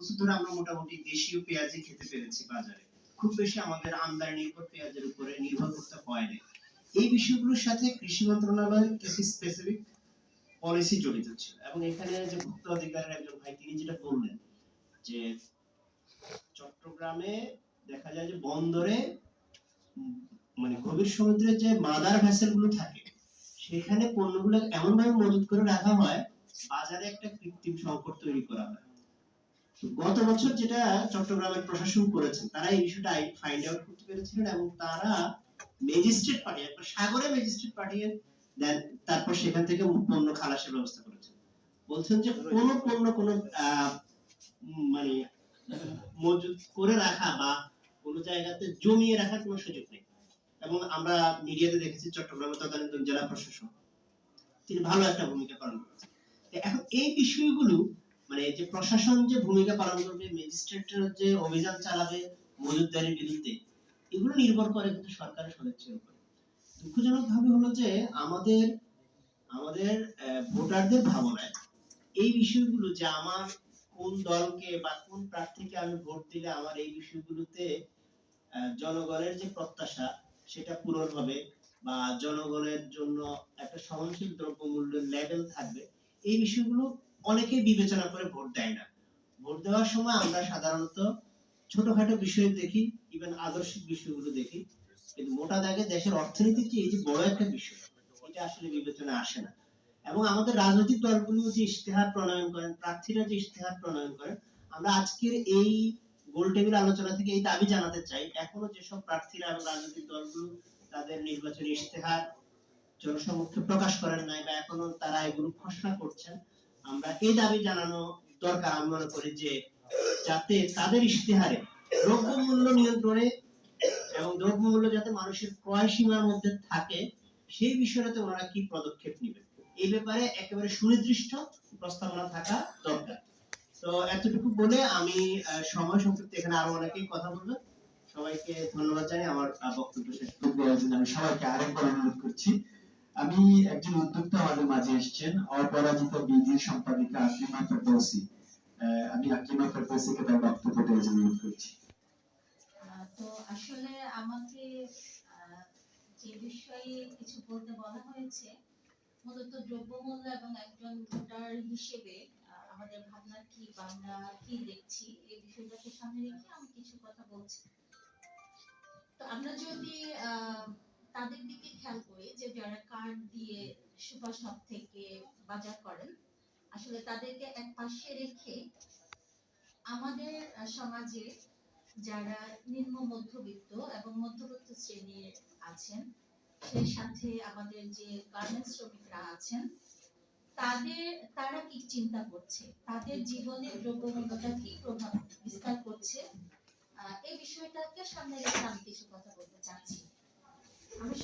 বছর ধরে আমরা মোটামুটি দেশীয় পেঁয়াজই খেতে পেরেছি বাজারে, খুব বেশি আমাদের আমদানি নির্ভর পেঁয়াজের উপরে নির্ভর করতে হয় না। এই বিষয়গুলোর সাথে কৃষি মন্ত্রণালয়ের কিছু স্পেসিফিক পলিসি জড়িত ছিল, এবং এখানে যে ভোক্তা অধিকারের একজন ভাই তিনি যেটা বললেন যে চট্টগ্রামে দেখা যায় যে বন্দরে মানে গভীর সমুদ্রে যে মাদার ভেসেল গুলো থাকে সেখানে পণ্যগুলো এমন ভাবে মজুত করে রাখা হয় বাজারে একটা কৃত্রিম সংকট তৈরি করা হয়। গত বছর যেটা চট্টগ্রামের প্রশাসন করেছেন, তারা এই বিষয়টা ফাইন্ড আউট করতে পেরেছিলেন এবং তারা ম্যাজিস্ট্রেট পাঠিয়ে সাগরে ম্যাজিস্ট্রেট পাঠিয়ে দেন, তারপর সেখান থেকে পণ্য খালাসের ব্যবস্থা করেছেন। বলছেন যে কোন পণ্য কোন মানে মজুত করে রাখা বা কোন জায়গাতে জমিয়ে রাখার কোনো সুযোগ নেই। এবং আমরা মিডিয়াতে দেখেছি চট্টগ্রামের তদানীন্তন জেলা প্রশাসক তিনি ভালো একটা ভূমিকা পালন করেছেন। এখন এই বিষয়গুলো মানে যে প্রশাসন যে ভূমিকা পালন করবে, ম্যাজিস্ট্রেটরা যে অভিযান চালাবে মজুতদারির বিরুদ্ধে, এগুলো নির্ভর করে কিন্তু সরকারের সদিচ্ছার উপর। দুঃখজনক ভাবে হলো যে আমাদের আমাদের ভোটারদের ভাবনায় এই বিষয়গুলো যে আমার কোন দলকে বা কোন প্রার্থীকে আমি ভোট দিলে আমার এই বিষয়গুলোতে জনগণের যে প্রত্যাশা সেটা পূরণ হবে বা জনগণের জন্য একটা সহনশীল দ্রব্যমূল্যের লেভেল থাকবে, এই বিষয়গুলো অনেকেই বিবেচনা করে ভোট দেয় না। ভোট দেওয়ার সময় আমরা সাধারণত ছোটখাটো বিষয় দেখি, ইভেন আদর্শিক বিষয়গুলো দেখি, কিন্তু মোটা দাগে দেশের অর্থনীতি যে এই যে বড় একটা বিষয় এটা আসলে বিবেচনা আসে না। এবং আমাদের রাজনৈতিক দলগুলো যে ইশতেহার প্রণয়ন করেন, প্রার্থীরা যে ইশতেহার প্রণয়ন করেন, আমরা আজকের এই গোল টেবিল আলোচনা থেকে এই দাবি জানাতে চাই, এখনো যেসব প্রার্থীরা এবং রাজনৈতিক দলগুলো তাদের নির্বাচনী ইশতেহার জনসমক্ষে প্রকাশ করেন নাই বা এখনো তারা এগুলো ঘোষণা করছেন, আমরা এই দাবি জানানো দরকার। আমি মনে করি যে যাতে তাদের ইশতেহারে দ্রব্যমূল্য নিয়ন্ত্রণে এবং দ্রব্যমূল্য যাতে মানুষের ক্রয় সীমার মধ্যে থাকে সেই বিষয়টাতে ওনারা কি পদক্ষেপ নেবেন এই ব্যাপারে একেবারে সুনির্দিষ্ট প্রস্তাবনা থাকা দরকার। তো এতটুকু বলে আমি সময় সংক্ষিপ্ত, এখানে আরো অনেকেই কথা বলবে, সবাইকে ধন্যবাদ জানিয়ে আমার বক্তব্য শেষ করছি। আমি সবাইকে আরেকবার অনুরোধ করছি, আমি একজন উদ্যোক্তা আমাদের মাঝে এসেছেন, অপরাজিত বিজির সম্পাদিকা আকলিমা ফেরদৌসী। আমি আকলিমা ফেরদৌসীকে তার বক্তব্য দেওয়ার জন্য অনুরোধ করছি। তো আসলে আমাকে যে বিষয়ে কিছু বলতে বলা হয়েছে, মূলত দ্রব্যমূল্য এবং একজন ভোটার হিসেবে আমাদের ভাবনা কি বা আমরা কি দেখছি এই বিষয়টাকে সামনে রেখে আমি কিছু কথা বলছি। তো আমরা যদি তাদের দিকে খেয়াল করি যে যারা কার্ড দিয়ে সুপার শপ থেকে বাজার করেন, আসলে তাদেরকে এক পাশে রেখে আমাদের সমাজে যারা নিম্ন মধ্যবিত্ত এবং মধ্যবিত্ত শ্রেণীর আছেন, সেই সাথে আমাদের যে গার্মেন্টস শ্রমিকরা আছেন, তারা কি চিন্তা করছে, তাদের জীবনে দ্রব্যমূল্যটা কি প্রভাব বিস্তার করছে, এই বিষয়টাকে সামনে রেখে আমি কিছু কথা বলতে চাচ্ছি। আমি